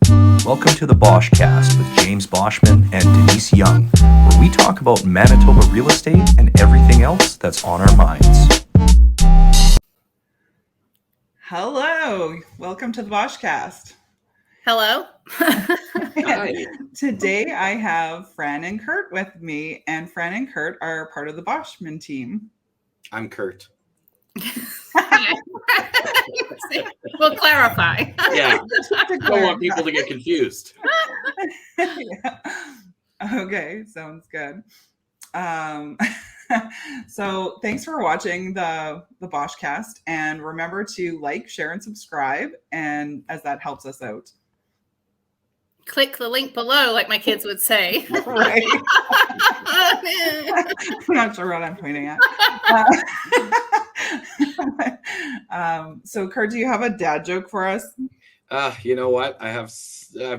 Welcome to the Boschcast with James Boschman and Denise Young, where we talk about Manitoba real estate and everything else that's on our minds. Hello, welcome to the Boschcast. Hello. Today I have Fran and Kurt with me, and Fran and Kurt are part of the Boschman team. I'm Kurt. We'll clarify. Yeah, I don't want people to get confused. Yeah. Okay, sounds good. So thanks for watching the Boschcast, and remember to like, share, and subscribe, and as that helps us out. Click the link below, like my kids would say. Right. I'm not sure what I'm pointing at. So Kurt, do you have a dad joke for us? You know what? I have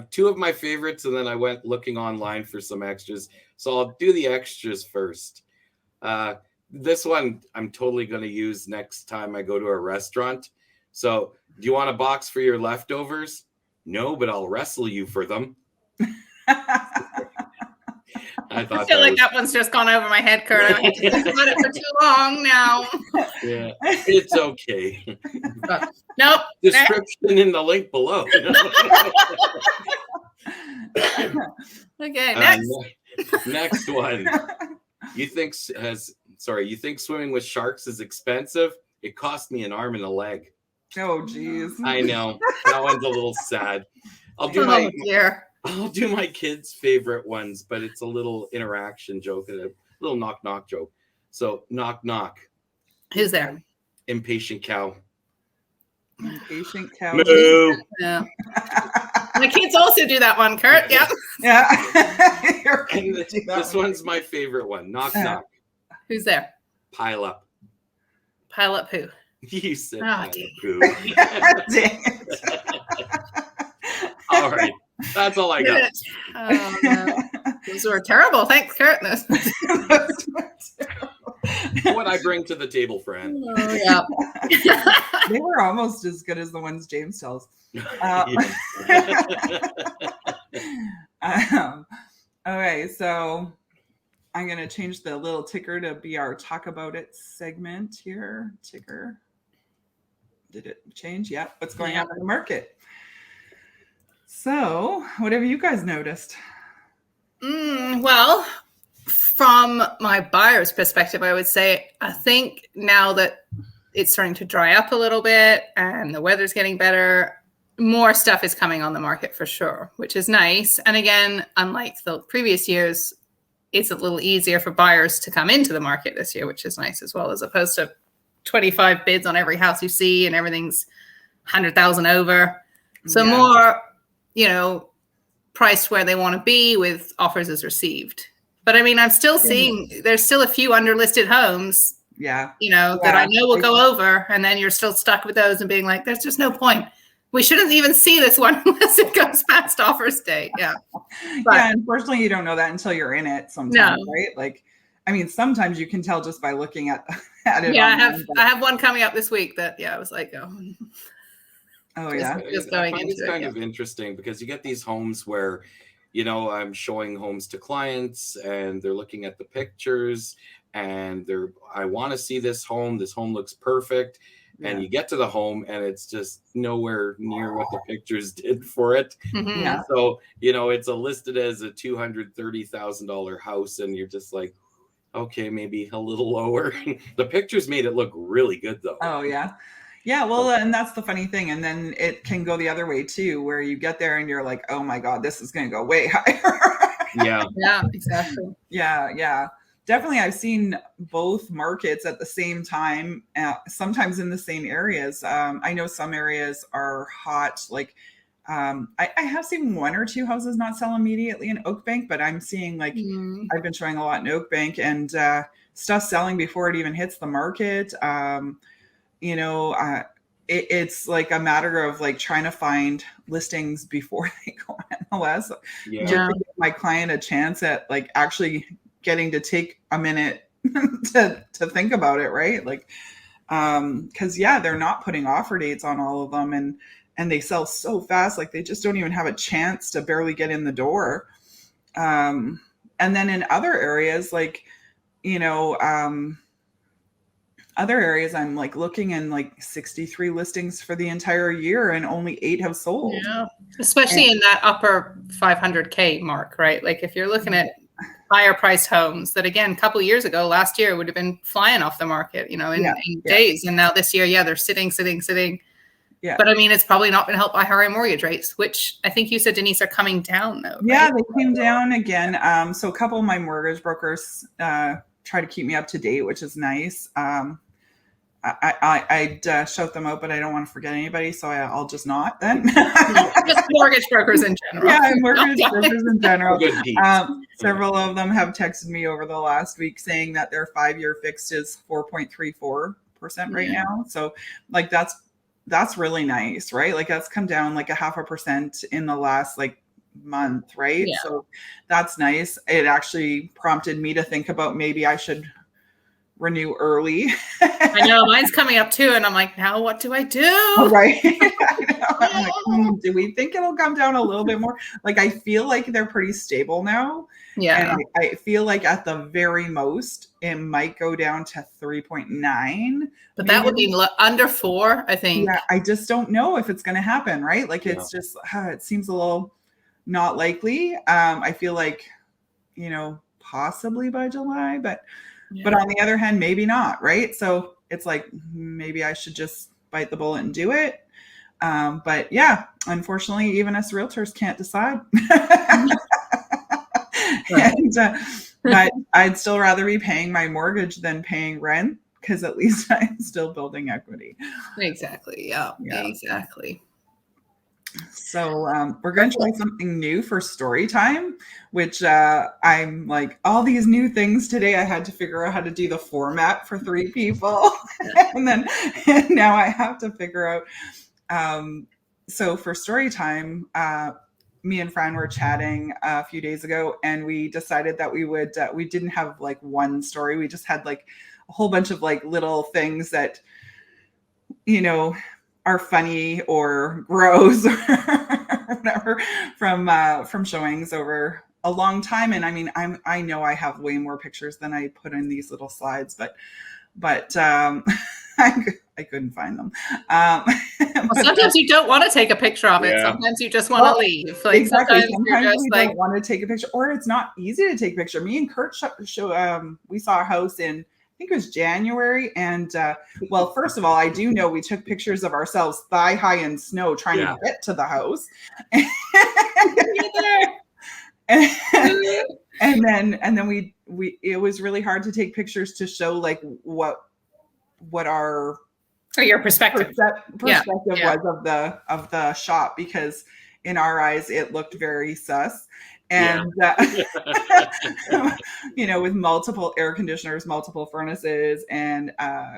two of my favorites, and then I went looking online for some extras. So I'll do the extras first. This one I'm totally going to use next time I go to a restaurant. So, do you want a box for your leftovers? No, but I'll wrestle you for them. I feel like that one's just gone over my head, Kurt. I've been about it for too long now. Yeah, it's okay. Nope. Description in the link below. Okay, next. Next one. You think swimming with sharks is expensive? It cost me an arm and a leg. Oh, geez. I know. That one's a little sad. I'll do my kids' favorite ones, but it's a little interaction joke and a little knock joke. So knock. Who's there? Impatient cow. Impatient cow. Moo. Yeah. My kids also do that one, Kurt. Yep. Yeah. This one's my favorite one. Knock. Who's there? Pile up. Pile up who? You said Oh, pile up who. Dang it. All right. That's all I got. Oh, no. Those were terrible. Thanks, Kurt. What I bring to the table, Fran. Oh, yeah. They were almost as good as the ones James tells. Okay, so I'm going to change the little ticker to be our Talk About It segment here. Ticker. Did it change? Yeah. What's going on in the market? So, what have you guys noticed? Well, from my buyer's perspective, I would say I think now that it's starting to dry up a little bit and the weather's getting better, more stuff is coming on the market for sure, which is nice. And again, unlike the previous years, it's a little easier for buyers to come into the market this year, which is nice as well, as opposed to 25 bids on every house you see and everything's 100,000 over. So more, priced where they want to be with offers as received. But I mean, I'm still seeing there's still a few underlisted homes, that I know will go over, and then you're still stuck with those and being like, there's just no point. We shouldn't even see this one unless it goes past offers day. Yeah. But, unfortunately, you don't know that until you're in it sometimes, right? Like, I mean, sometimes you can tell just by looking at it. Yeah, I have one coming up this week that, I was like, yeah. It's kind of interesting because you get these homes where, I'm showing homes to clients and they're looking at the pictures and I want to see this home. This home looks perfect. Yeah. And you get to the home and it's just nowhere near what the pictures did for it. Mm-hmm. Yeah. So, it's listed as a $230,000 house and you're just like, okay, maybe a little lower. The pictures made it look really good though. Oh, yeah. Yeah, well, and that's the funny thing. And then it can go the other way too, where you get there and you're like, oh my God, this is going to go way higher. Yeah, exactly. Yeah. Definitely. I've seen both markets at the same time, sometimes in the same areas. I know some areas are hot. Like I have seen one or two houses not sell immediately in Oakbank, but I'm seeing I've been showing a lot in Oakbank and stuff selling before it even hits the market. It's like a matter of like trying to find listings before they go on MLS. Just to give my client a chance at like actually getting to take a minute to think about it, right? Like, because they're not putting offer dates on all of them, and and they sell so fast, like they just don't even have a chance to barely get in the door. And then in other areas, like, other areas, I'm like looking in like 63 listings for the entire year and only 8 have sold. Yeah, especially in that upper 500K mark, right? Like if you're looking at higher priced homes that, again, a couple of years ago, last year would have been flying off the market, in days. And now this year, they're sitting. Yeah. But I mean, it's probably not been helped by higher mortgage rates, which I think you said, Denise, are coming down though. Right? Yeah, they came down again. So a couple of my mortgage brokers try to keep me up to date, which is nice. I'd shout them out, but I don't want to forget anybody, so I'll just not then. Just mortgage brokers in general. Yeah, mortgage brokers in general. Several of them have texted me over the last week saying that their 5-year fixed is 4.34% right now. So like that's really nice, right? Like that's come down like 0.5% in the last like month, right? Yeah. So that's nice. It actually prompted me to think about maybe I should renew early. I know, mine's coming up too, and I'm like, now what do I do? Right. I'm like, do we think it'll come down a little bit more? Like I feel like they're pretty stable now. Yeah. And I feel like at the very most it might go down to 3.9. But that would be under 4, I think. Yeah, I just don't know if it's going to happen, right? Like it's just it seems a little not likely. I feel like, possibly by July, but on the other hand, maybe not, right? So it's like, maybe I should just bite the bullet and do it. But yeah, unfortunately, even us realtors can't decide. But I'd still rather be paying my mortgage than paying rent, because at least I'm still building equity. Exactly. Yeah. Exactly. So we're going to try something new for story time, which I'm like, all these new things today. I had to figure out how to do the format for 3 people. and now I have to figure out. So for story time, me and Fran were chatting a few days ago, and we decided that we didn't have like one story. We just had like a whole bunch of like little things that, are funny or gross or whatever from showings over a long time. And I mean, I know I have way more pictures than I put in these little slides, but I couldn't find them. Sometimes you don't want to take a picture of it. Sometimes you just want to leave. Like exactly. Sometimes we don't want to take a picture, or it's not easy to take a picture. Me and Kurt we saw a house in, I think it was January. And well, first of all, I do know we took pictures of ourselves thigh high in snow trying to get to the house. and then we it was really hard to take pictures to show like what our your perspective was of the shop, because in our eyes it looked very sus. And with multiple air conditioners, multiple furnaces, and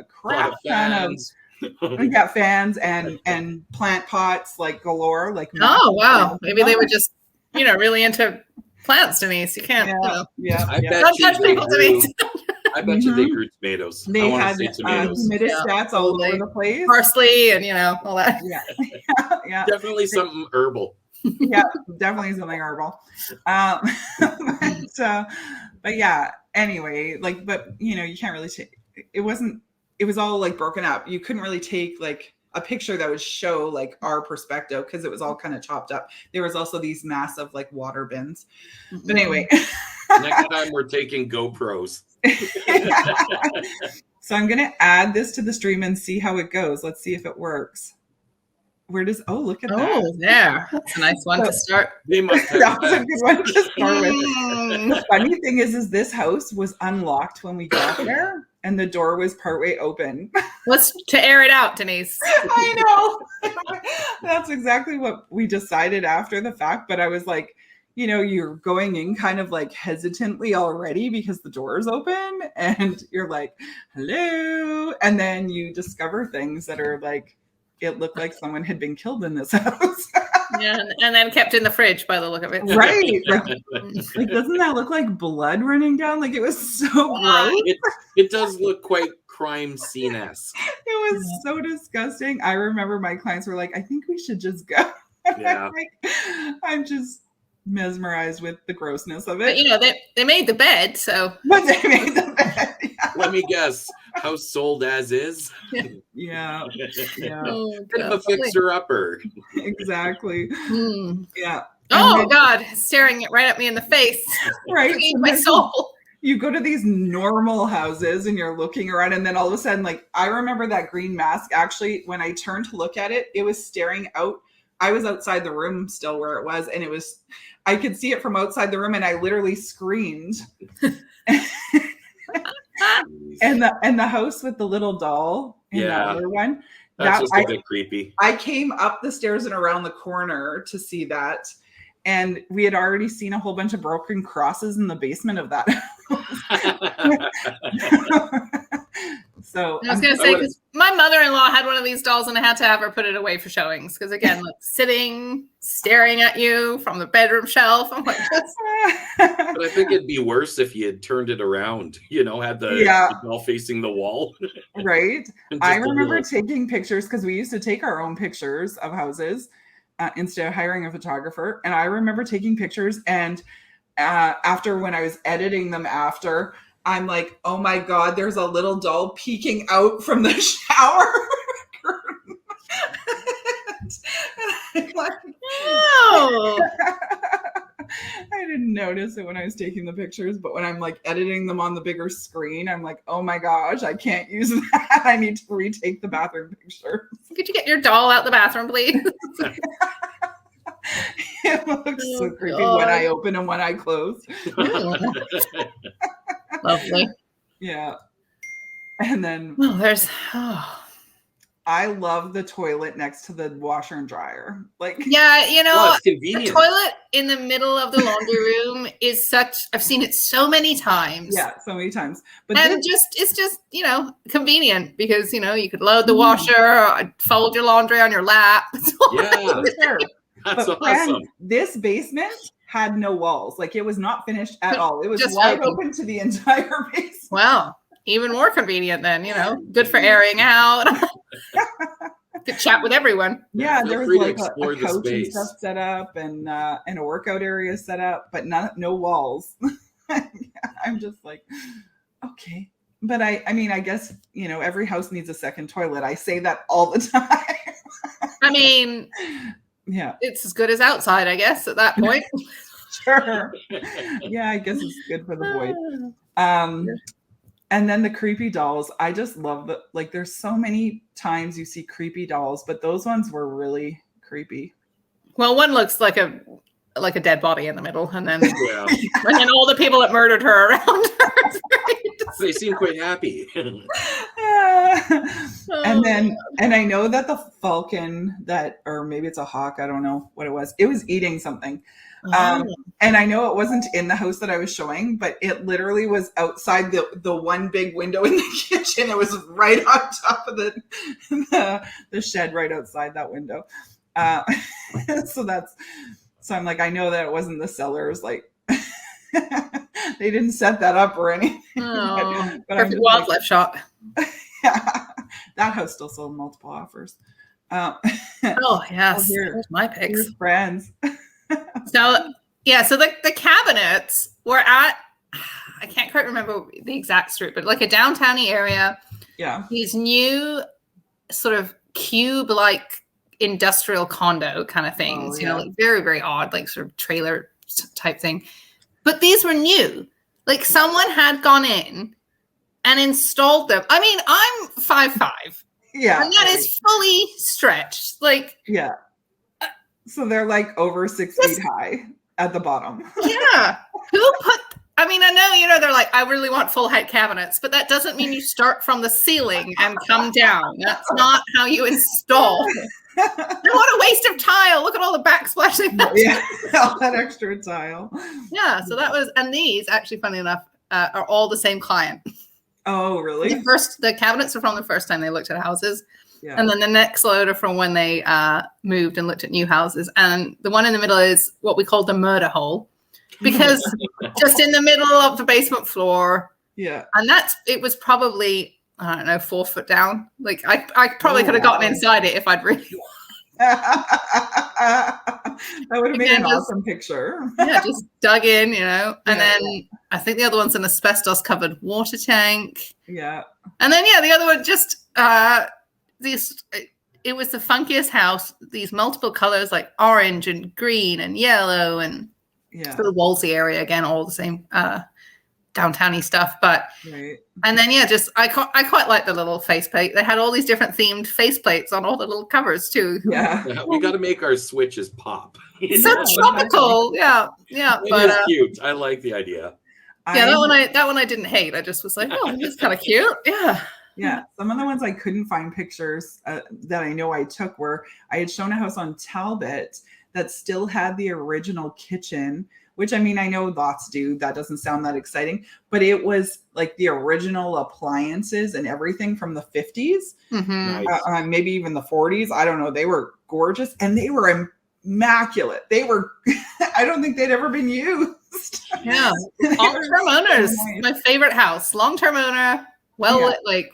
crap ton of fans and plant pots like galore. Like maybe they were just really into plants, Denise. You can't don't touch people, Denise. I bet you they grew tomatoes. They had humidistats all over the place, parsley and all that. Yeah. Definitely something herbal. Yeah, definitely something herbal. But yeah, anyway, like, but you can't really take, it was all like broken up. You couldn't really take like a picture that would show like our perspective, because it was all kind of chopped up. There was also these massive like water bins. But anyway. Next time we're taking GoPros. So I'm going to add this to the stream and see how it goes. Let's see if it works. Look at that. Oh, there. That's a nice one to start. They must have that was a good one to start with. The funny thing is this house was unlocked when we got there, and the door was partway open. Let's to air it out, Denise. I know. That's exactly what we decided after the fact. But I was like, you're going in kind of like hesitantly already because the door is open, and you're like, hello. And then you discover things that are like, it looked like someone had been killed in this house. Yeah, and then kept in the fridge by the look of it. Right. Like, doesn't that look like blood running down? Like, it was so gross. It does look quite crime scene-esque. It was so disgusting. I remember my clients were like, I think we should just go. Yeah. I'm just mesmerized with the grossness of it. But, you know, they made the bed, so. But they made the bed. Yeah. Let me guess. House sold as is? Yeah. Oh, Bit of a fixer-upper. Exactly. Yeah. Oh, God. Staring it right at me in the face. Right. My soul. You go to these normal houses and you're looking around, and then all of a sudden, like, I remember that green mask. Actually, when I turned to look at it, it was staring out. I was outside the room still where it was, and I could see it from outside the room, and I literally screamed. And the house with the little doll in the other one. That's just a bit creepy. I came up the stairs and around the corner to see that. And we had already seen a whole bunch of broken crosses in the basement of that house. So I was going to say, because my mother-in-law had one of these dolls and I had to have her put it away for showings. Because again, like sitting, staring at you from the bedroom shelf. I'm like, but I think it'd be worse if you had turned it around, you know, had the doll facing the wall. Right. I remember taking pictures because we used to take our own pictures of houses instead of hiring a photographer. And I remember taking pictures, and after when I was editing them after, I'm like, oh my God, there's a little doll peeking out from the shower curtain. Like, no. I didn't notice it when I was taking the pictures, but when I'm like editing them on the bigger screen, I'm like, oh my gosh, I can't use that. I need to retake the bathroom picture. Could you get your doll out the bathroom, please? It looks so creepy when I open and when I close. Lovely. Yeah. And then I love the toilet next to the washer and dryer. Like, yeah, you know, it's convenient. The toilet in the middle of the laundry room is I've seen it so many times. Yeah, so many times. But it's just, you know, convenient because, you know, you could load the washer, fold your laundry on your lap. Yeah. Sure. That's awesome. Fran, this basement had no walls. Like, it was not finished at all. It was Just wide open to the entire basement. Wow. Even more convenient then, you know, good for airing out. Could chat with everyone. Yeah, Feel there was free to like explore a the couch and space. stuff set up, and a workout area set up, but no walls. I'm just like, okay. But I mean, I guess, you know, every house needs a second toilet. I say that all the time. I mean, yeah, it's as good as outside, I guess, at that point. Sure. Yeah, I guess it's good for the void. And then the creepy dolls. I just love like, there's so many times you see creepy dolls, but those ones were really creepy. Well, one looks like a dead body in the middle, and then and then all the people that murdered her around her. They seem quite happy. And I know that the falcon or maybe it's a hawk, I don't know what it was eating something. And I know it wasn't in the house that I was showing, but it literally was outside the one big window in the kitchen. It was right on top of the shed right outside that window. So I'm like, I know that it wasn't the sellers. Like, they didn't set that up or anything. Oh, but perfect wildlife shot. Yeah, that house still sold multiple offers. Oh yes, here's my picks. Here's Fran's. So the cabinets were at, I can't quite remember the exact street, but like a downtowny area. Yeah. These new sort of cube-like industrial condo kind of things, you know, like very, very odd, like sort of trailer type thing. But these were new. Like, someone had gone in and installed them. I mean, I'm 5'5". Yeah. And that is fully stretched. Like, yeah. So they're like over 6 feet high at the bottom. Yeah. I mean, I know, you know, they're like, I really want full height cabinets, but that doesn't mean you start from the ceiling and come down. That's not how you install. What a waste of tile. Look at all the backsplash they've done. Yeah, all that extra tile. Yeah, so that was, and these, actually, funny enough, are all the same client. Oh, really? The cabinets are from the first time they looked at houses. Yeah. And then the next load are from when they moved and looked at new houses. And the one in the middle is what we call the murder hole, because just in the middle of the basement floor. Yeah. And it was probably, I don't know, 4 foot down. Like I probably could have gotten inside it if I'd really That would have made an awesome picture. Yeah, just dug in, And then I think the other one's an asbestos covered water tank. Yeah. And then the other one just it was the funkiest house. These multiple colors like orange and green and yellow and sort of Wolsey area again, all the same downtowny stuff. But and then just I quite like the little faceplate. They had all these different themed faceplates on all the little covers too. Yeah, we got to make our switches pop. So tropical, yeah. It is cute. I like the idea. That one I didn't hate. I just was like, oh, this is kind of cute. Yeah. Yeah. Some of the ones I couldn't find pictures that I know I took were, I had shown a house on Talbot that still had the original kitchen, which I mean, I know lots do. That doesn't sound that exciting, but it was like the original appliances and everything from the 50s, maybe even the 40s. I don't know. They were gorgeous and they were immaculate. They were, I don't think they'd ever been used. Yeah. Long-term owners. My favorite house. Long-term owner. Like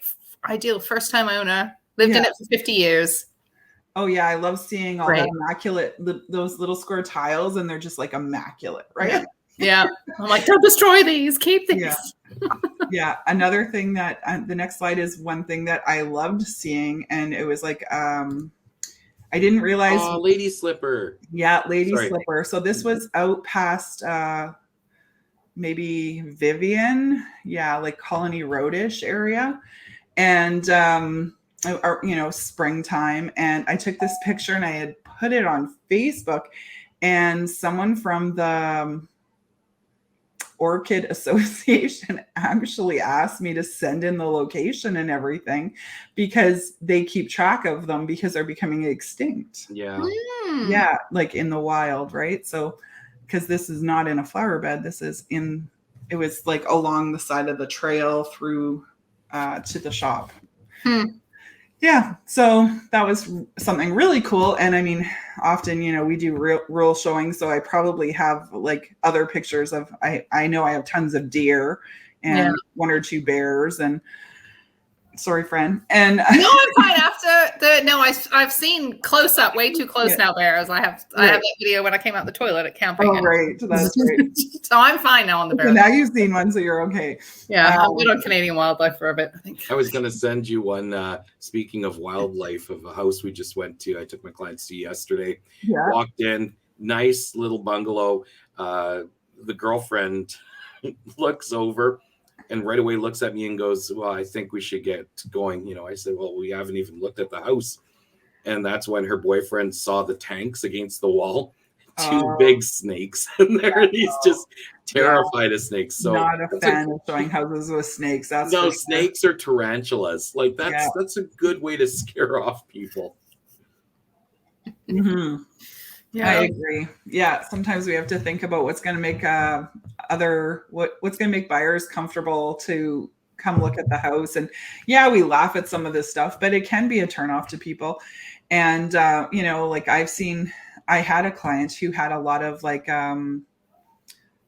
ideal first-time owner. Lived in it for 50 years. Oh yeah, I love seeing all that immaculate, those little square tiles, and they're just like immaculate, right? Yeah. I'm like, don't destroy these. Keep these. Yeah. Yeah. Another thing that the next slide is one thing that I loved seeing, and it was like I didn't realize. Oh, lady slipper. Yeah, lady slipper. So this was out past maybe Vivian, like Colony Road-ish area, and springtime. And I took this picture and I had put it on Facebook, and someone from the Orchid Association actually asked me to send in the location and everything because they keep track of them because they're becoming extinct. Yeah. Yeah. Like in the wild. Right. So, because this is not in a flower bed, it was like along the side of the trail through to the shop. Yeah. So that was something really cool. And I mean, often, we do rural showings. So I probably have like other pictures of, I know I have tons of deer and 1 or 2 bears and sorry, Fran. And no, I'm fine I've seen close up, way too close now bears. I have that video when I came out the toilet at camping. Oh, right. That's great. So I'm fine now on the bears. So now you've seen one, so you're okay. Yeah. I've been on Canadian wildlife for a bit, I think. I was going to send you one, speaking of wildlife, of a house we just went to. I took my clients to yesterday. Yeah. Walked in, nice little bungalow. The girlfriend looks over and right away looks at me and goes, well, I think we should get going. I said, well, we haven't even looked at the house. And that's when her boyfriend saw the tanks against the wall, 2 big snakes in there. And he's just terrified of snakes. So not a fan of showing houses with snakes. Snakes or tarantulas. Like that's a good way to scare off people. Mm-hmm. Yeah, I agree. Yeah, sometimes we have to think about what's going to make what's going to make buyers comfortable to come look at the house. And we laugh at some of this stuff, but it can be a turnoff to people. And like I had a client who had a lot of like I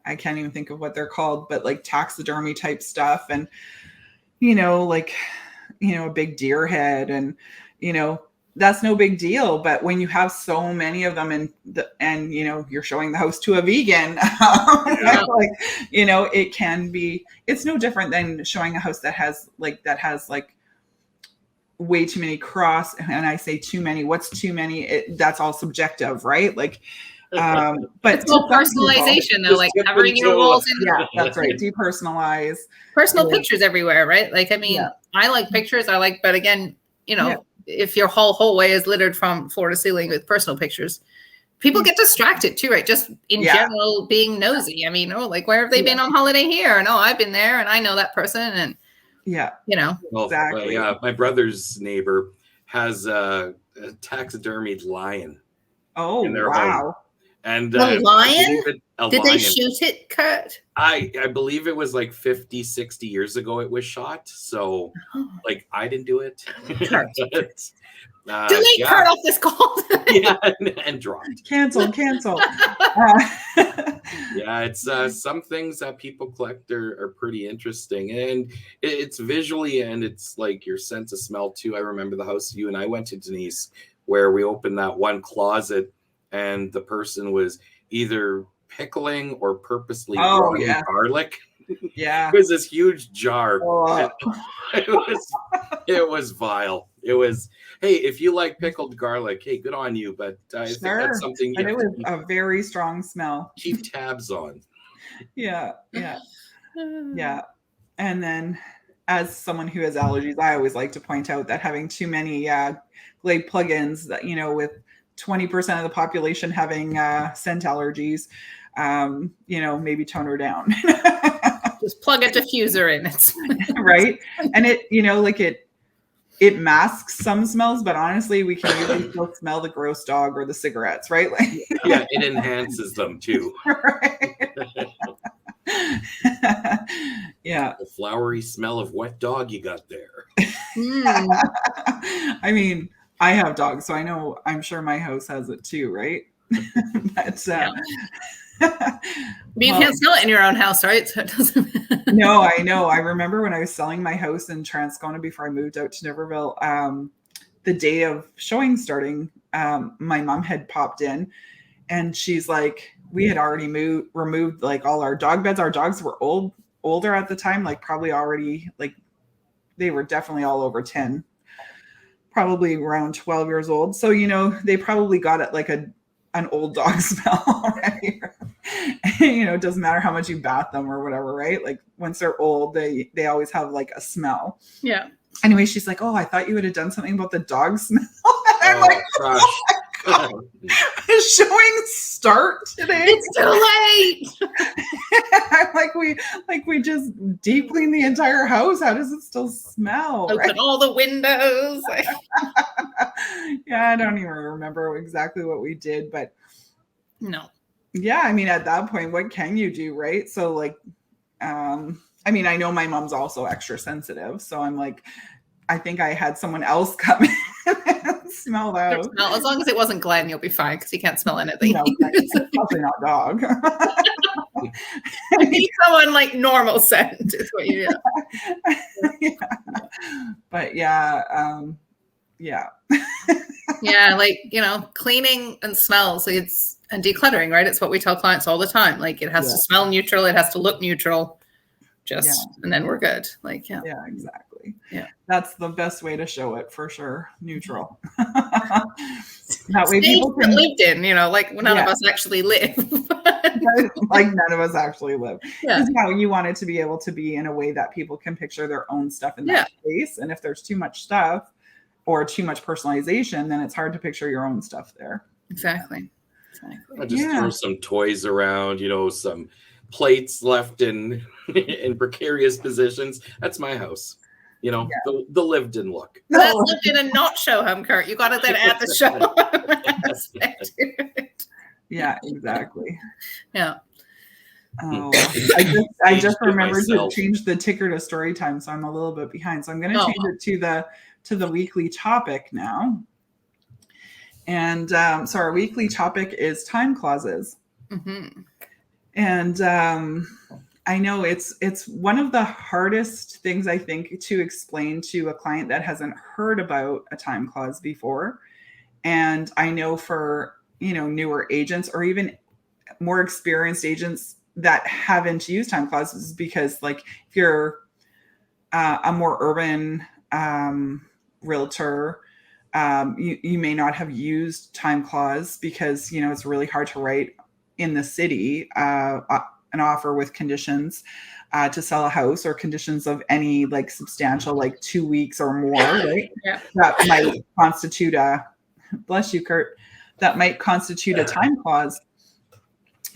can't even think of what they're called, but like taxidermy type stuff, and a big deer head, and that's no big deal. But when you have so many of them and you're showing the house to a vegan, it can be, it's no different than showing a house that has way too many cross. And I say too many, what's too many? That's all subjective, right? Like, but it's all personalization though, like covering your walls in. Yeah, that's right. Depersonalize. Personal pictures everywhere, right? Like, I mean, I like pictures. But again, if your whole hallway is littered from floor to ceiling with personal pictures, people get distracted too, right? Just in general being nosy. I mean, where have they been on holiday here? And I've been there and I know that person. And well, exactly. My brother's neighbor has a taxidermied lion. Oh, in their wow. home. And The lion? Did they lion. shoot it, Kurt? I believe it was like 50, 60 years ago it was shot. So like I didn't do it. Delete Kurt off this call. Yeah, and dropped. Cancel. Yeah, it's some things that people collect are pretty interesting, and it's visually, and it's like your sense of smell too. I remember the house you and I went to, Denise, where we opened that one closet and the person was either pickling or purposely growing garlic. Yeah. It was this huge jar. Oh. It was vile. It was, hey, if you like pickled garlic, hey, good on you. But I think that's something you have it was a very strong smell. Keep tabs on. Yeah. And then as someone who has allergies, I always like to point out that having too many Glade plugins that, with 20% of the population having scent allergies, maybe tone her down. Just plug a diffuser in it. Right. And it masks some smells, but honestly, we can usually still smell the gross dog or the cigarettes, right? Like, yeah, it enhances them too. Right. Yeah. The flowery smell of wet dog you got there. I mean, I have dogs, so I'm sure my house has it too, right? But but you can't sell it in your own house, right? So it doesn't. No, I know. I remember when I was selling my house in Transcona before I moved out to Niverville, the day of showing starting, my mom had popped in and she's like, we had already removed like all our dog beds. Our dogs were older at the time, like probably already, like they were definitely all over 10, probably around 12 years old. So, they probably got it like an old dog smell already. It doesn't matter how much you bath them or whatever, right? Like once they're old, they always have like a smell. Yeah. Anyway, she's like, oh, I thought you would have done something about the dog smell. I'm like, gosh. Oh my God. Showing start today. It's too late. I'm like we just deep clean the entire house. How does it still smell? Open right? all the windows. Yeah, I don't even remember exactly what we did, but no. Yeah, I mean, at that point, what can you do, right? So like, I mean, I know my mom's also extra sensitive, so I'm like, I think I had someone else come in and smell those. As long as it wasn't Glenn, you'll be fine because he can't smell anything. No, probably not dog. You need someone like normal scent is what you do. Yeah. But yeah. Yeah, like, cleaning and smells, and decluttering, right? It's what we tell clients all the time. Like it has to smell neutral, it has to look neutral, and then we're good. Like, yeah, exactly. Yeah, that's the best way to show it for sure. Neutral. That way people can lived in, like none of us actually live. Like none of us actually live. Yeah. You want it to be able to be in a way that people can picture their own stuff in that space. And if there's too much stuff or too much personalization, then it's hard to picture your own stuff there. Exactly. I just throw some toys around, some plates left in precarious positions. That's my house. The lived in look. Let's live in and not show home, Kurt. You got to then add the show. Yeah, exactly. Yeah. Oh, I just remembered to change the ticker to story time, so I'm a little bit behind. So I'm going to change it to the weekly topic now. And so our weekly topic is time clauses. Mm-hmm. And I know it's one of the hardest things, I think, to explain to a client that hasn't heard about a time clause before. And I know for, newer agents or even more experienced agents that haven't used time clauses, because like if you're a more urban realtor, you may not have used time clause because, it's really hard to write in the city an offer with conditions to sell a house, or conditions of any like substantial, like 2 weeks or more, right? Yeah. That might constitute bless you, Kurt, that might constitute a time clause.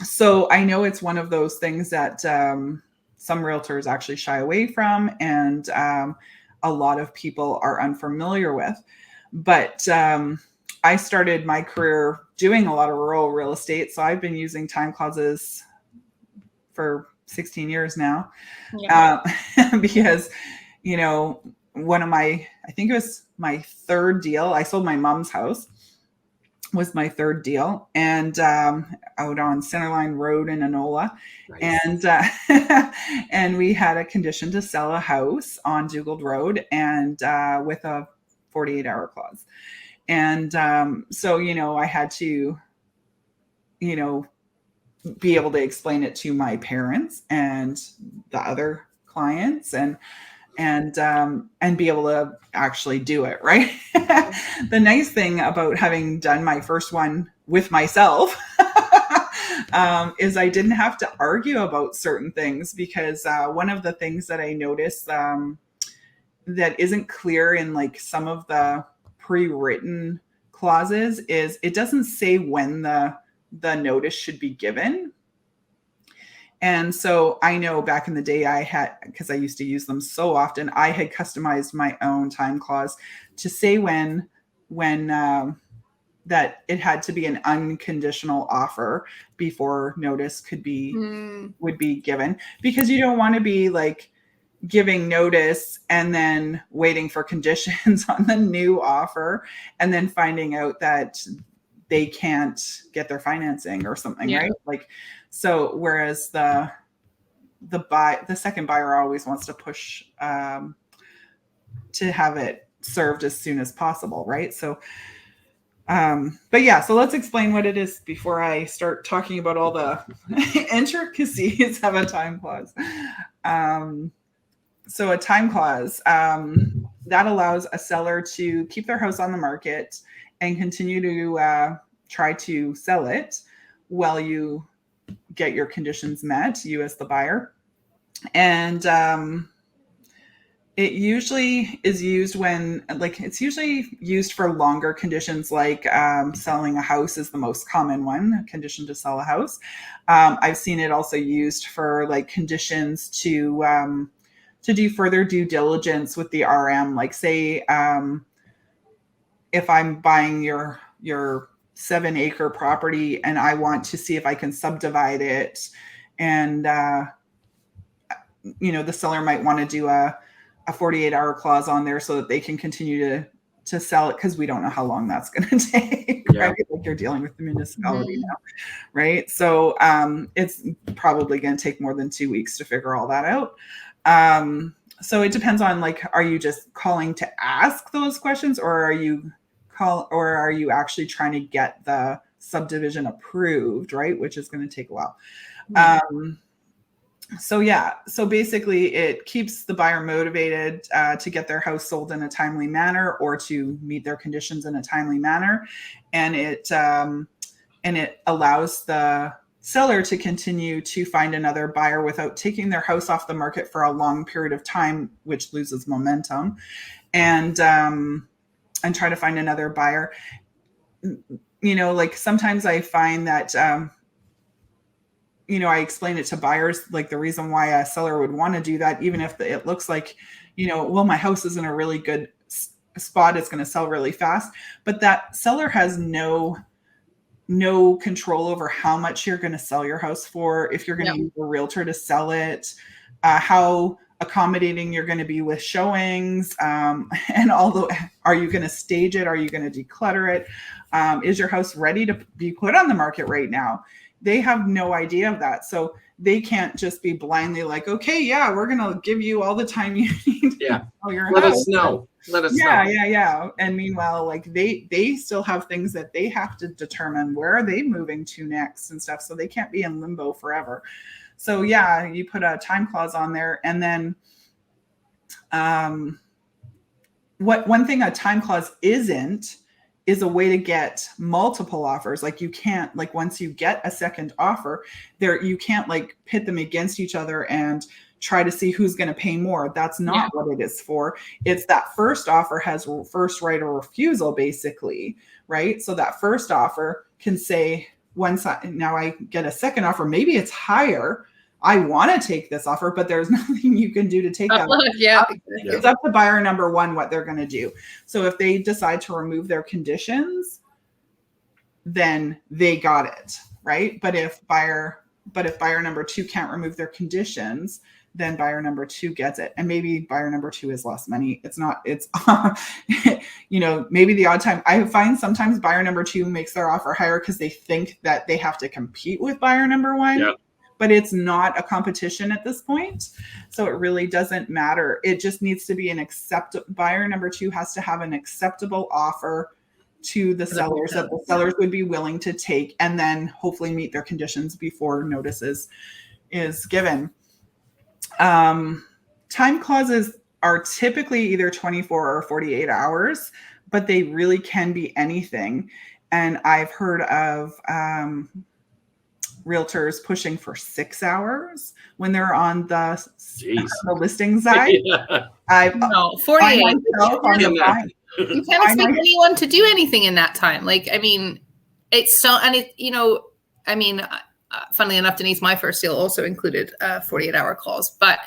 So I know it's one of those things that some realtors actually shy away from, and a lot of people are unfamiliar with. But I started my career doing a lot of rural real estate. So I've been using time clauses for 16 years now. Yeah. Because, you know, I think it was my third deal. I sold my mom's house, was my third deal, and out on Centerline Road in Enola. Nice. And we had a condition to sell a house on Dugald Road, and with a 48-hour clause. And so, you know, I had to, you know, be able to explain it to my parents and the other clients, and be able to actually do it, right? The nice thing about having done my first one with myself is I didn't have to argue about certain things, because one of the things that I noticed that isn't clear in like some of the pre-written clauses is it doesn't say when the notice should be given. And so I know back in the day because I used to use them so often, I had customized my own time clause to say when that it had to be an unconditional offer before notice would be given, because you don't want to be like giving notice and then waiting for conditions on the new offer and then finding out that they can't get their financing or something, right? Like, so whereas the second buyer always wants to push to have it served as soon as possible, right? So, but yeah, so let's explain what it is before I start talking about all the intricacies of a time clause. So a time clause that allows a seller to keep their house on the market and continue to try to sell it while you get your conditions met, you as the buyer. And it usually is used when, like, it's usually used for longer conditions, like selling a house is the most common one, condition to sell a house. I've seen it also used for like conditions to do further due diligence with the RM. Like say, if I'm buying your 7-acre property and I want to see if I can subdivide it, and you know, the seller might want to do a 48-hour clause on there so that they can continue to sell it, because we don't know how long that's going to take. Right? Like you're dealing with the municipality now, right? So it's probably going to take more than 2 weeks to figure all that out. So it depends on, like, are you just calling to ask those questions, or are you actually trying to get the subdivision approved, right? Which is going to take a while. So basically it keeps the buyer motivated to get their house sold in a timely manner or to meet their conditions in a timely manner. And it allows the seller to continue to find another buyer without taking their house off the market for a long period of time, which loses momentum, and try to find another buyer. You know, like sometimes I find that, you know, I explain it to buyers, like the reason why a seller would want to do that, even if it looks like, you know, well, my house is in a really good spot, it's going to sell really fast, but that seller has no control over how much you're going to sell your house for, if you're going to use a realtor to sell it, how accommodating you're going to be with showings, and are you going to stage it? Are you going to declutter it? Is your house ready to be put on the market right now? They have no idea of that. So they can't just be blindly like, okay, yeah, we're going to give you all the time you need. Yeah. Let us know. Yeah. And meanwhile, like they still have things that they have to determine, where are they moving to next and stuff. So they can't be in limbo forever. So yeah, you put a time clause on there. And then one thing a time clause isn't is a way to get multiple offers. Like you can't, like once you get a second offer there, you can't like pit them against each other and try to see who's going to pay more. That's not what it is for. It's that first offer has first right of refusal, basically, right? So that first offer can say, now I get a second offer, maybe it's higher, I want to take this offer, but there's nothing you can do to take that. It's up to buyer number one what they're going to do. So if they decide to remove their conditions, then they got it, right? But if buyer number 2 can't remove their conditions, then buyer number 2 gets it. And maybe buyer number 2 is less money. It's maybe the odd time. I find sometimes buyer number 2 makes their offer higher because they think that they have to compete with buyer number 1. Yeah. But it's not a competition at this point. So it really doesn't matter. It just needs to be buyer number 2 has to have an acceptable offer to the sellers that the sellers would be willing to take, and then hopefully meet their conditions before notices is given. Time clauses are typically either 24 or 48 hours, but they really can be anything. And I've heard of realtors pushing for 6 hours when they're on the listing side. Yeah. 48. You can't expect anyone to do anything in that time. Like, I mean, it's so, and it, funnily enough, Denise, my first deal also included a 48-hour clause, but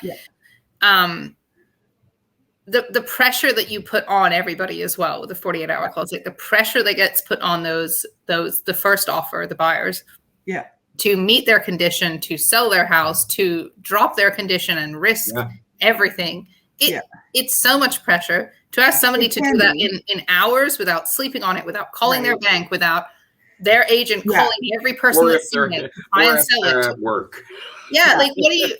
the pressure that you put on everybody as well with the 48-hour clause, like the pressure that gets put on the first offer, the buyers, to meet their condition, to sell their house, to drop their condition and risk everything. It's so much pressure to ask somebody to do that in hours without sleeping on it, without calling their bank, without their agent calling every person that's seen it, try and sell it at work. Yeah, like what do you?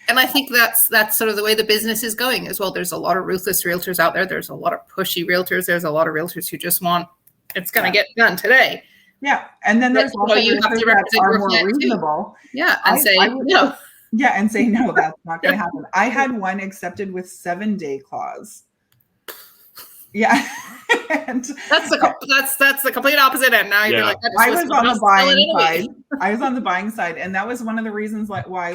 And I think that's sort of the way the business is going as well. There's a lot of ruthless realtors out there. There's a lot of pushy realtors. There's a lot of realtors who just want it's going to get done today. Yeah, and then there's also you have to represent are more reasonable. Yeah, and say no. Yeah, and say no, that's not going to happen. I had one accepted with 7-day clause. Yeah, and that's the complete opposite end. Now you're like, I was on the buying side. I was on the buying side, and that was one of the reasons why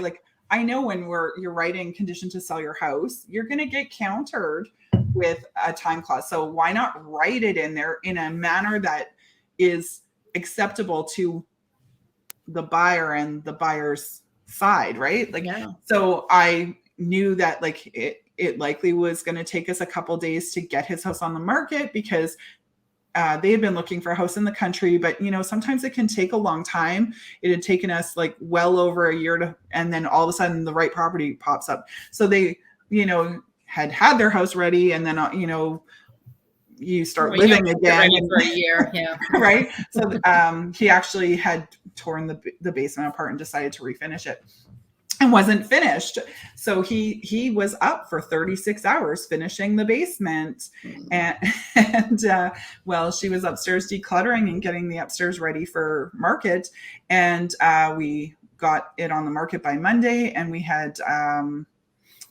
I know when you're writing condition to sell your house, you're going to get countered with a time clause. So why not write it in there in a manner that is acceptable to the buyer and the buyer's side, right? So I knew that it likely was going to take us a couple days to get his house on the market because they had been looking for a house in the country, but sometimes it can take a long time. It had taken us well over a year and then all of a sudden the right property pops up. So they, had their house ready, and then, you start living again for a year. Yeah. Right. So he actually had torn the basement apart and decided to refinish it and wasn't finished. So he was up for 36 hours finishing the basement. And she was upstairs decluttering and getting the upstairs ready for market. And we got it on the market by Monday, and we had,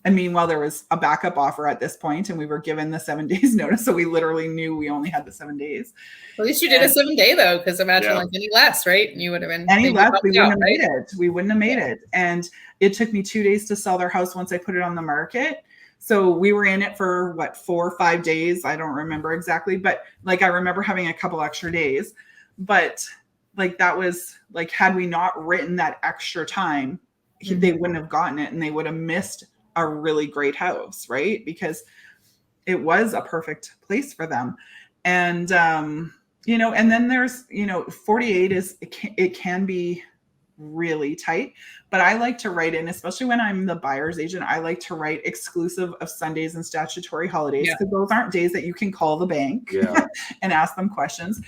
and meanwhile, there was a backup offer at this point, and we were given the 7 days notice. So we literally knew we only had the 7 days. At least you did a 7 day though, because imagine any less, right? And you would have been any less, we wouldn't have made it. We wouldn't have made it. And it took me 2 days to sell their house once I put it on the market. So we were in it for 4 or 5 days. I don't remember exactly, but I remember having a couple extra days. But that was had we not written that extra time, they wouldn't have gotten it, and they would have missed a really great house, right? Because it was a perfect place for them. And, and then there's, 48 it can be really tight, but I like to write in, especially when I'm the buyer's agent, I like to write exclusive of Sundays and statutory holidays, because those aren't days that you can call the bank and ask them questions.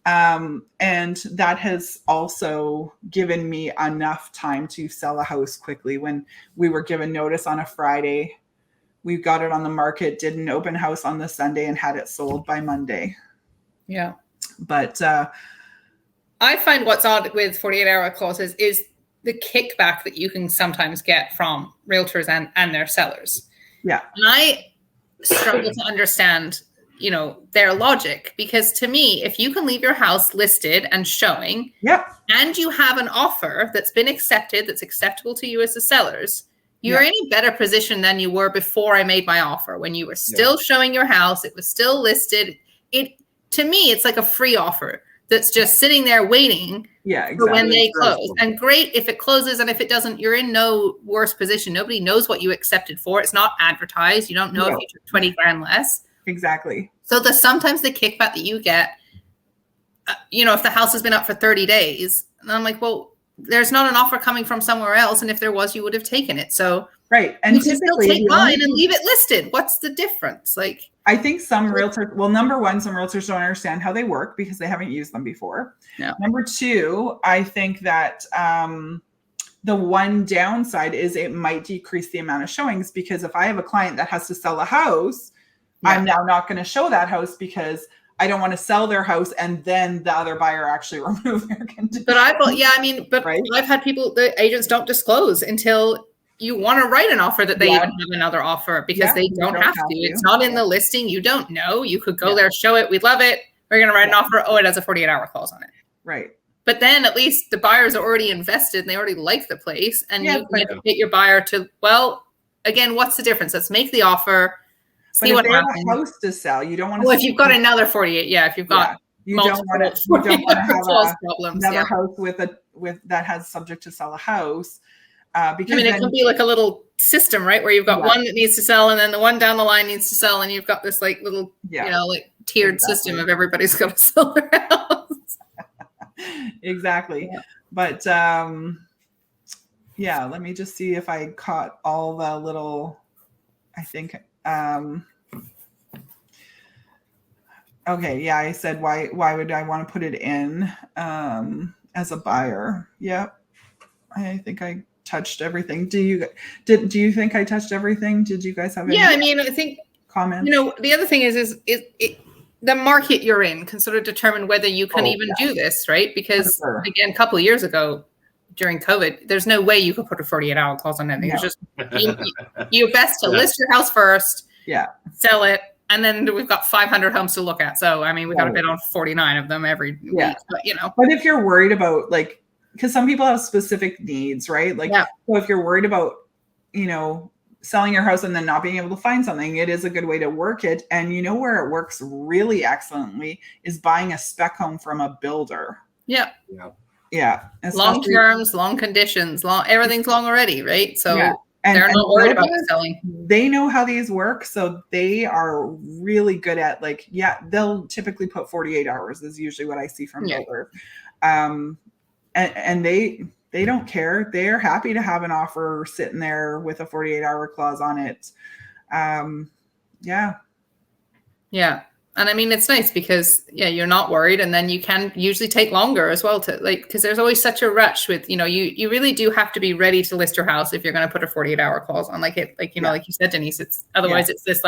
And that has also given me enough time to sell a house quickly. When we were given notice on a Friday, we got it on the market, did an open house on the Sunday, and had it sold by Monday. Yeah. But I find what's odd with 48-hour clauses is the kickback that you can sometimes get from realtors and their sellers. Yeah. And I struggle to understand their logic, because to me, if you can leave your house listed and showing, and you have an offer that's been accepted, that's acceptable to you as the sellers, you're in a better position than you were before I made my offer, when you were still showing your house, it was still listed. To me, it's like a free offer that's just sitting there waiting for when they close. And great if it closes, and if it doesn't, you're in no worse position. Nobody knows what you accepted for. It's not advertised. You don't know if you took 20 grand less. Exactly. So sometimes the kickback that you get, if the house has been up for 30 days, and I'm like, well, there's not an offer coming from somewhere else. And if there was, you would have taken it. So right. And you can still take mine and leave it listed. What's the difference? Like, I think some realtors, well, number one, some realtors don't understand how they work because they haven't used them before. No. Number two, I think that the one downside is it might decrease the amount of showings, because if I have a client that has to sell a house, I'm now not going to show that house because I don't want to sell their house and then the other buyer actually remove their condition. But I've had people, the agents don't disclose until you want to write an offer that they even have another offer, because they don't have to. It's not in the listing. You don't know. You could go there, show it. We love it. We're going to write an offer. Oh, it has a 48-hour clause on it. Right. But then at least the buyers are already invested and they already like the place. And you can get your buyer to, well, again, what's the difference? Let's make the offer. See what happens. If they have a house to sell, you don't want to. Well, if you've got another 48, if you've got you don't want to have another house with that has subject to sell a house. Because it can be like a little system, right? Where you've got one that needs to sell, and then the one down the line needs to sell, and you've got this like little, like tiered system of everybody's got to sell their house. Exactly. Yeah. But let me just see if I caught all the little, I think, okay. Yeah. I said, why would I want to put it in, as a buyer? Yep. I think I touched everything. Do you think I touched everything? Did you guys have any I think comments? The other thing is the market you're in can sort of determine whether you can do this, right? Because again, a couple of years ago during COVID, there's no way you could put a 48-hour clause on anything. No. It's just you best to list your house first, sell it, and then we've got 500 homes to look at. So I mean, we got to bid on 49 of them every week. But But if you're worried about because some people have specific needs, right? So if you're worried about, selling your house and then not being able to find something, it is a good way to work it. And where it works really excellently is buying a spec home from a builder. Yeah. Yeah. Long terms, long conditions, everything's long already, right? So they're not worried about selling. They know how these work. So they are really good at they'll typically put 48 hours is usually what I see from builders. And they don't care. They're happy to have an offer sitting there with a 48-hour clause on it. Yeah. And I mean, it's nice because you're not worried, and then you can usually take longer as well because there's always such a rush with, you really do have to be ready to list your house if you're going to put a 48-hour clause on like you said, Denise, it's otherwise it's this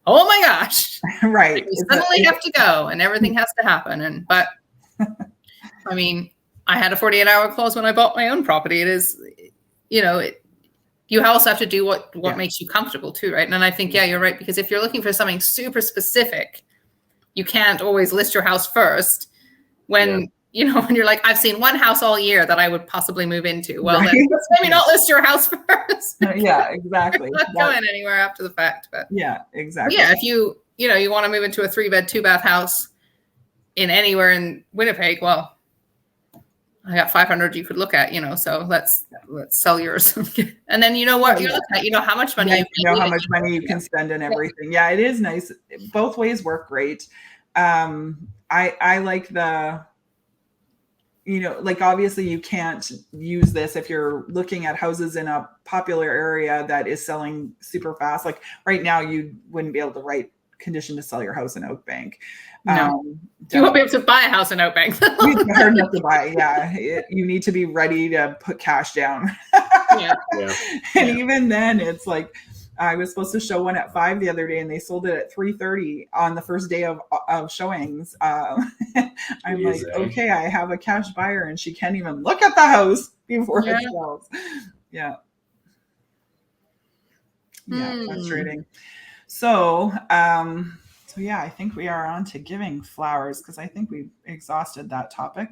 oh my gosh, right. You suddenly have to go and everything has to happen. But I mean, I had a 48-hour clause when I bought my own property. It is, you also have to do what makes you comfortable too, right? And I think, you're right, because if you're looking for something super specific, you can't always list your house first when, when you're like, I've seen one house all year that I would possibly move into. Well, then let's maybe not list your house first. Yeah, exactly. Not going anywhere after the fact, but exactly. If you want to move into a 3-bed, 2-bath house in anywhere in Winnipeg, well, I got 500 you could look at, so let's sell yours. And then what you're looking at, how much money how much money you can spend and everything. Yeah, it is nice. Both ways work great. I like the, obviously you can't use this if you're looking at houses in a popular area that is selling super fast. Like right now, you wouldn't be able to write condition to sell your house in Oakbank. No. You won't be able to buy a house in Oakbank. It's hard enough to buy. You need to be ready to put cash down. And even then, it's like I was supposed to show one at 5 the other day, and they sold it at 3:30 on the first day of showings. I'm like, okay, I have a cash buyer, and she can't even look at the house before it sells. Frustrating. So, I think we are on to giving flowers because I think we've exhausted that topic.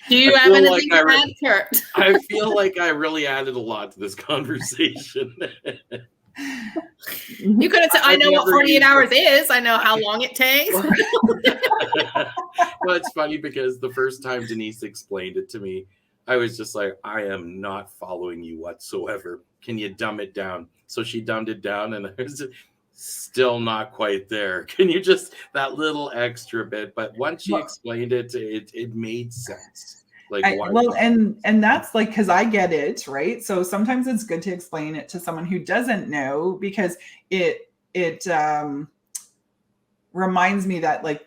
Do you have anything to add, Kurt? I feel like I really added a lot to this conversation. You could have said, I know what 48 hours is. I know how long it takes. Well, it's funny because the first time Denise explained it to me, I was just like, I am not following you whatsoever. Can you dumb it down? So she dumbed it down, and I was still not quite there. Can you just that little extra bit? But once she explained it, it made sense. Like well, and that's like, because I get it, right? So sometimes it's good to explain it to someone who doesn't know, because it reminds me that, like,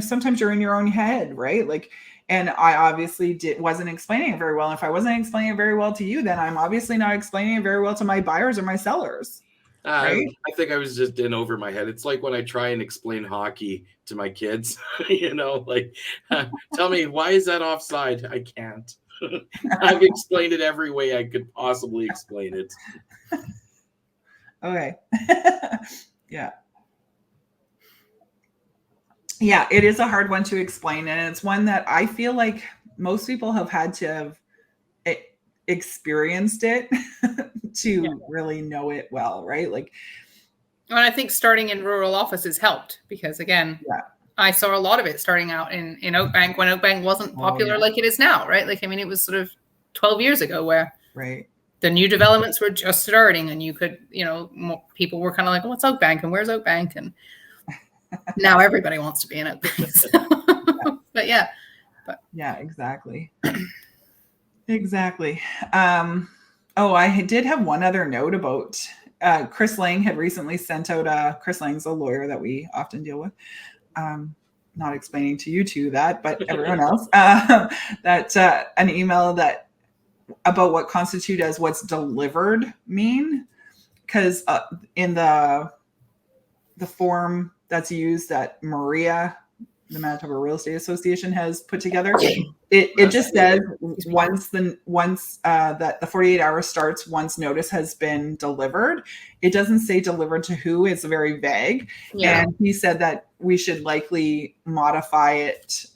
sometimes you're in your own head, right? Like, and I obviously wasn't explaining it very well. If I wasn't explaining it very well to you, then I'm obviously not explaining it very well to my buyers or my sellers. Right? I think I was just in over my head. It's like when I try and explain hockey to my kids, like, tell me, why is that offside? I can't. I've explained it every way I could possibly explain it. Okay. Yeah. Yeah, it is a hard one to explain. And it's one that I feel like most people have had to have experienced it to really know it well, right? Like, and I think starting in rural offices helped, because again, I saw a lot of it starting out in Oakbank when Oakbank wasn't popular like it is now, right? Like, I mean, it was sort of 12 years ago where the new developments were just starting, and you could, people were kind of like, what's Oakbank and where's Oakbank? And now everybody wants to be in Oakbank. But yeah, exactly. Exactly. I did have one other note about Chris Lang had recently sent out Chris Lang's a lawyer that we often deal with. Not explaining to you two that, but everyone else, that an email that about what constitute as what's delivered mean, because in the form that's used that Maria, the Manitoba Real Estate Association, has put together, it just says once that the 48 hours starts once notice has been delivered. It doesn't say delivered to who. It's very vague. And he said that we should likely modify it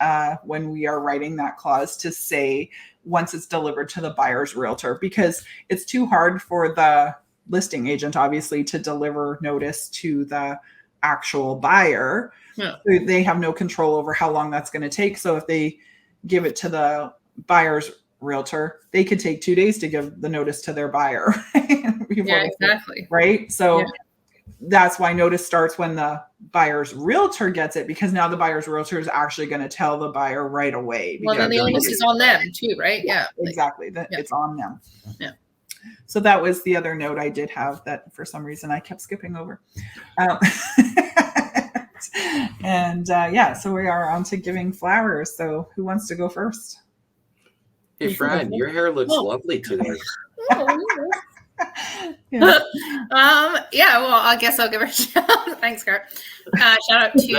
when we are writing that clause to say once it's delivered to the buyer's realtor, because it's too hard for the listing agent, obviously, to deliver notice to the actual buyer. They have no control over how long that's going to take. So if they give it to the buyer's realtor, they could take 2 days to give the notice to their buyer. Exactly. Right. So that's why notice starts when the buyer's realtor gets it, because now the buyer's realtor is actually going to tell the buyer right away. Well, then the onus is on them too, right? Yeah, exactly. It's on them. Yeah. So that was the other note I did have that for some reason I kept skipping over. And so we are on to giving flowers. So who wants to go first? Hey, Fran, your hair looks lovely today. Well, I guess I'll give her a shout out. Thanks, Kurt. Shout out to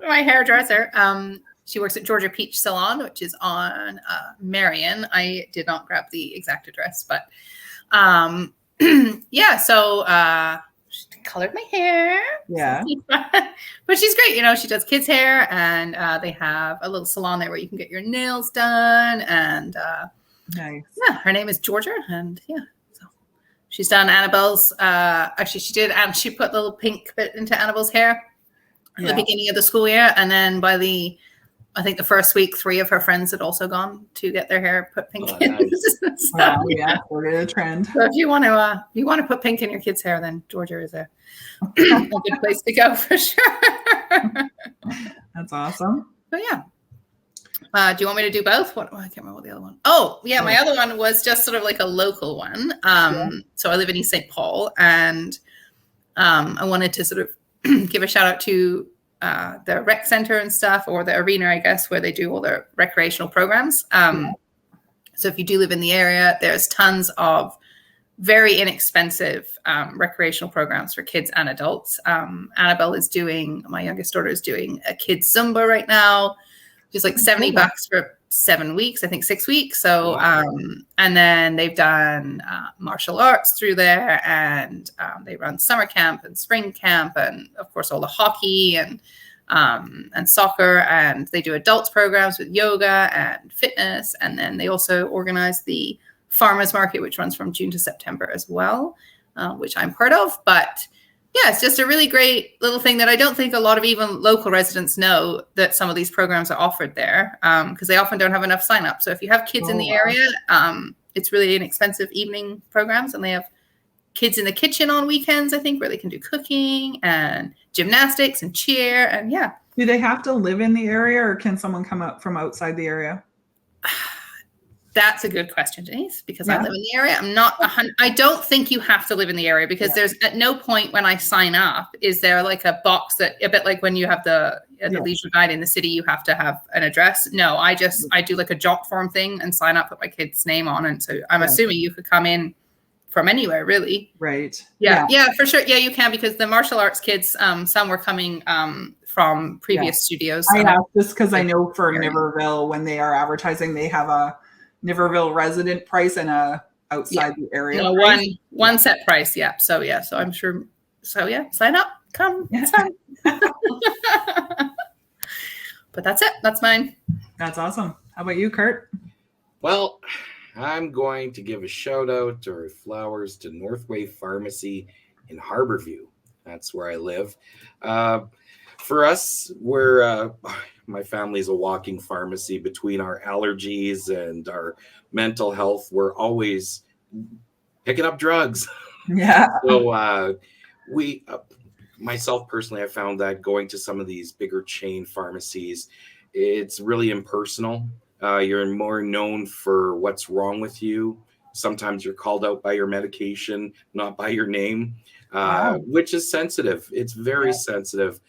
my hairdresser. She works at Georgia Peach Salon, which is on Marion. I did not grab the exact address, but she colored my hair. Yeah. But she's great. She does kids' hair, and they have a little salon there where you can get your nails done. And nice. Yeah, her name is Georgia, and so she's done Annabelle's. Actually, she did, and she put the little pink bit into Annabelle's hair at the beginning of the school year, and then by the first week, 3 of her friends had also gone to get their hair put pink in. Nice. We're in a trend. So if you want to put pink in your kids' hair, then Georgia is a good place to go for sure. That's awesome. But do you want me to do both? I can't remember what the other one. Oh, yeah, my other one was just sort of like a local one. So I live in East St. Paul, and I wanted to sort of give a shout out to the rec center and stuff, or the arena, I guess, where they do all their recreational programs. So if you do live in the area, there's tons of very inexpensive recreational programs for kids and adults. Annabelle my youngest daughter is doing a kids Zumba right now. Just like $70 for 7 weeks, I think 6 weeks. So, and then they've done martial arts through there, and they run summer camp and spring camp, and of course all the hockey and soccer, and they do adults programs with yoga and fitness. And then they also organize the farmers market, which runs from June to September as well, which I'm part of. But yeah, it's just a really great little thing that I don't think a lot of even local residents know, that some of these programs are offered there, because they often don't have enough sign-up. So if you have kids in the area, it's really inexpensive evening programs, and they have kids in the kitchen on weekends, I think, where they can do cooking and gymnastics and cheer. And yeah. Do they have to live in the area, or can someone come up from outside the area? That's a good question, Denise, because I live in the area. I don't think you have to live in the area, because there's at no point when I sign up is there like a box that, a bit like when you have the leisure guide in the city, you have to have an address. No, I do like a jot form thing and sign up, put my kid's name on. And so I'm assuming you could come in from anywhere, really. Right. Yeah, for sure. Yeah, you can, because the martial arts kids, some were coming from previous studios. I asked just because I know for Niverville, when they are advertising, they have a Niverville resident price and a outside the area. No, one set price. Yeah. So I'm sure. So sign up, come. But that's it. That's mine. That's awesome. How about you, Kurt? Well, I'm going to give a shout out or flowers to Northway Pharmacy in Harbourview. That's where I live. For us, my family's a walking pharmacy. Between our allergies and our mental health, we're always picking up drugs. Yeah. So myself personally, I found that going to some of these bigger chain pharmacies, it's really impersonal. You're more known for what's wrong with you. Sometimes you're called out by your medication, not by your name, which is sensitive. It's very sensitive.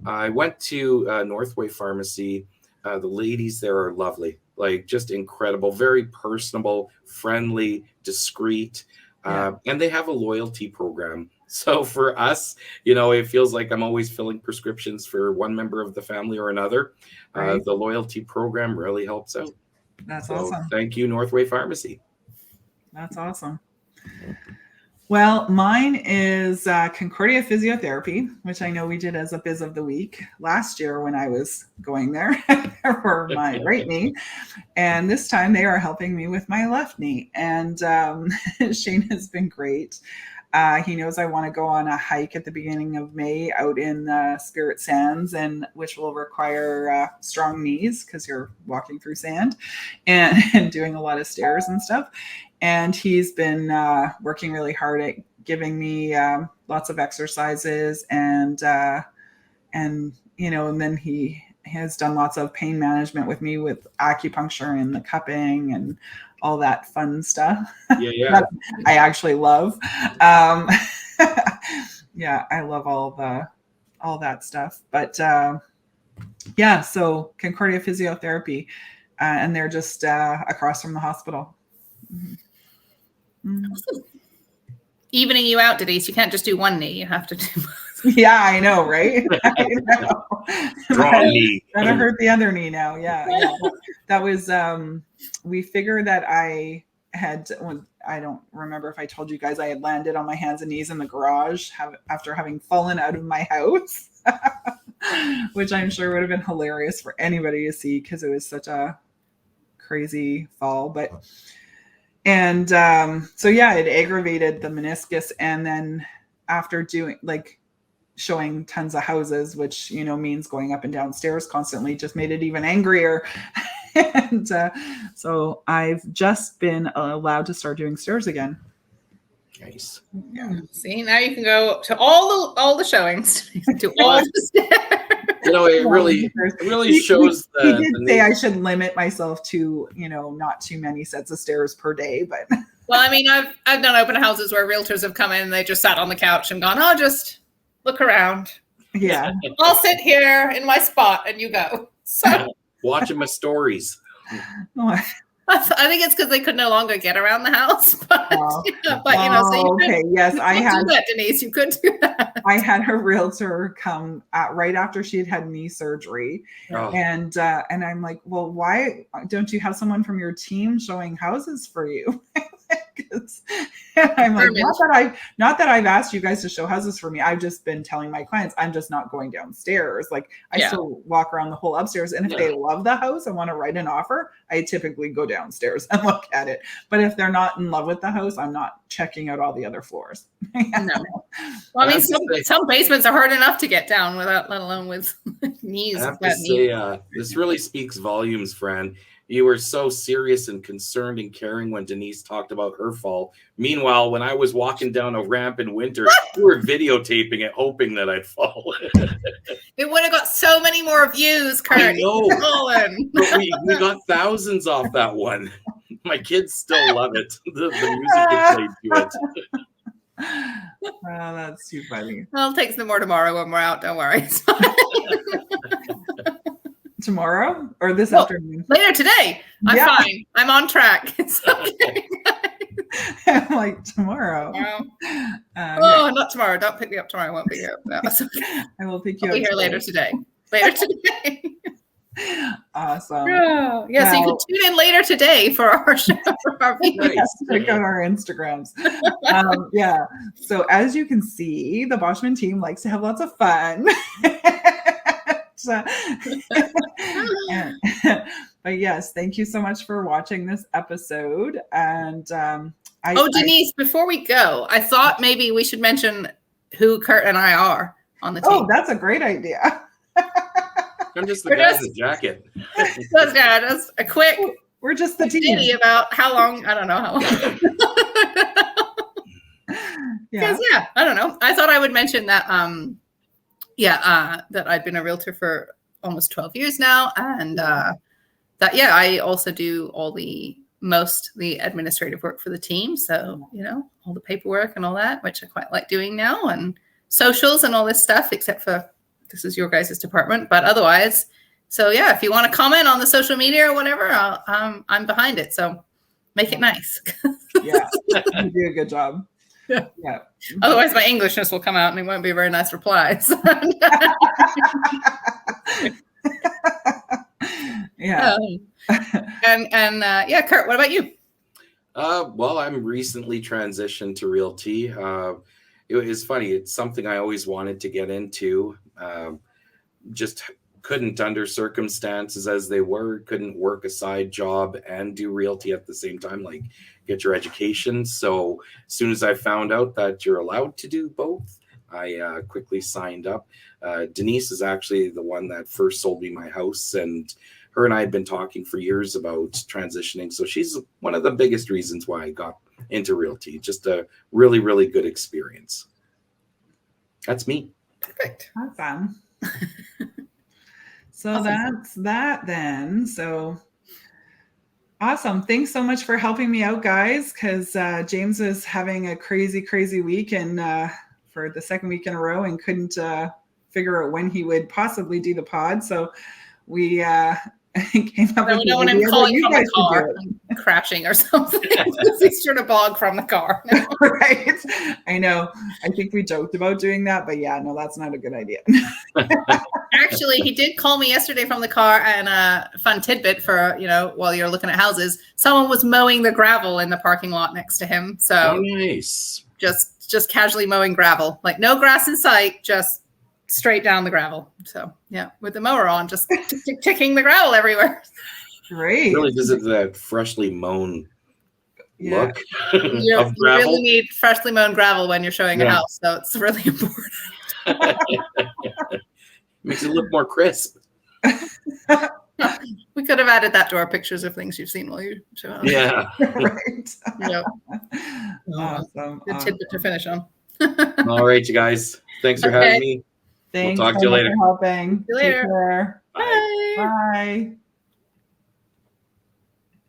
I went to Northway Pharmacy. The ladies there are lovely, like just incredible, very personable, friendly, discreet, and they have a loyalty program. So for us, it feels like I'm always filling prescriptions for one member of the family or another. Right. The loyalty program really helps out. That's awesome. Thank you, Northway Pharmacy. That's awesome. Well, mine is Concordia Physiotherapy, which I know we did as a biz of the week last year when I was going there for my right knee. And this time they are helping me with my left knee. And Shane has been great. He knows I want to go on a hike at the beginning of May out in Spirit Sands, and which will require strong knees because you're walking through sand and doing a lot of stairs and stuff. And he's been working really hard at giving me lots of exercises and then he has done lots of pain management with me with acupuncture and the cupping and all that fun stuff. Yeah. That I actually love. I love all that stuff. But so Concordia Physiotherapy, and they're just across from the hospital. Mm-hmm. Evening you out, Denise. You can't just do one knee. You have to do both. Yeah, I know, right? I know. Wrong knee. Gonna hurt the other knee now. Yeah. That was we figured that I don't remember if I told you guys I had landed on my hands and knees in the garage after having fallen out of my house, which I'm sure would have been hilarious for anybody to see because it was such a crazy fall. It aggravated the meniscus. And then after showing tons of houses, which, means going up and down stairs constantly, just made it even angrier. And so I've just been allowed to start doing stairs again. Nice. Yeah. See, now you can go to all the showings, to all the stairs. It really shows he did say I should limit myself to, not too many sets of stairs per day, but. Well, I mean, I've done open houses where realtors have come in and they just sat on the couch and gone, oh, just look around. Yeah. I'll sit here in my spot and you go. So watching my stories. I think it's because they could no longer get around the house. So you could do that, Denise. You could do that. I had a realtor come right after she had knee surgery, and I'm like, well, why don't you have someone from your team showing houses for you? I'm like, not that I've asked you guys to show houses for me. I've just been telling my clients I'm just not going downstairs. Like I still walk around the whole upstairs. And if they love the house and want to write an offer, I typically go downstairs and look at it. But if they're not in love with the house, I'm not checking out all the other floors. No. Well, I mean, some basements are hard enough to get down without, let alone with knees. I have to say, this really speaks volumes, Fran. You were so serious and concerned and caring when Denise talked about her fall. Meanwhile, when I was walking down a ramp in winter, you were videotaping it, hoping that I'd fall. It would have got so many more views, Kurt. I know. But we got thousands off that one. My kids still love it. The music they played to it. Oh, that's too funny. I'll take some more tomorrow when we're out. Don't worry. Tomorrow or this afternoon? Later today. I'm fine. I'm on track. It's okay. I'm like, tomorrow. Not tomorrow. Don't pick me up tomorrow. I won't be here. No, it's okay. I will pick you I'll up be here later today. Awesome. So you can tune in later today for our show. Check out our Instagrams. So as you can see, the Boschman team likes to have lots of fun. But yes, thank you so much for watching this episode. And Denise, before we go, I thought maybe we should mention who Kurt and I are on the team. Oh, that's a great idea. I'm just the guy in the jacket. Just a quick. We're just the team. About how long? I don't know how long. Because I don't know. I thought I would mention that. That I've been a realtor for almost 12 years now, and I also do all the administrative work for the team. So all the paperwork and all that, which I quite like doing now, and socials and all this stuff, except for. This is your guys' department, but otherwise, if you want to comment on the social media or whatever, I'm behind it. So make it nice. Yeah, you do a good job. Yeah. Otherwise, my Englishness will come out and it won't be very nice replies. Yeah. Kurt, what about you? Well, I'm recently transitioned to realty. It was funny. It's something I always wanted to get into. Just couldn't, under circumstances as they were, couldn't work a side job and do realty at the same time, like get your education. So as soon as I found out that you're allowed to do both, I quickly signed up. Denise is actually the one that first sold me my house, and her and I had been talking for years about transitioning. So she's one of the biggest reasons why I got into realty. Just a really, really good experience. That's me. Perfect. Awesome. So that's that then. So awesome. Thanks so much for helping me out, guys, because James was having a crazy week and for the second week in a row and couldn't figure out when he would possibly do the pod. So we came up with the idea that you guys could do it. Crashing or something. He's trying to bog from the car. Right. I know. I think we joked about doing that, but no, that's not a good idea. Actually, he did call me yesterday from the car, and a fun tidbit for, while you're looking at houses, someone was mowing the gravel in the parking lot next to him. So nice. Just casually mowing gravel, like no grass in sight, just straight down the gravel. So with the mower on, just ticking the gravel everywhere. Great. Really gives it that freshly mown look you of gravel. Really need freshly mown gravel when you're showing a house, so it's really important. Makes it look more crisp. We could have added that to our pictures of things you've seen while you show up. Yeah. Right. Awesome. Good tidbit to finish on. All right, you guys. Thanks for having me. Thanks. We'll talk to you later. For helping. See you later. Take care. Bye. Bye.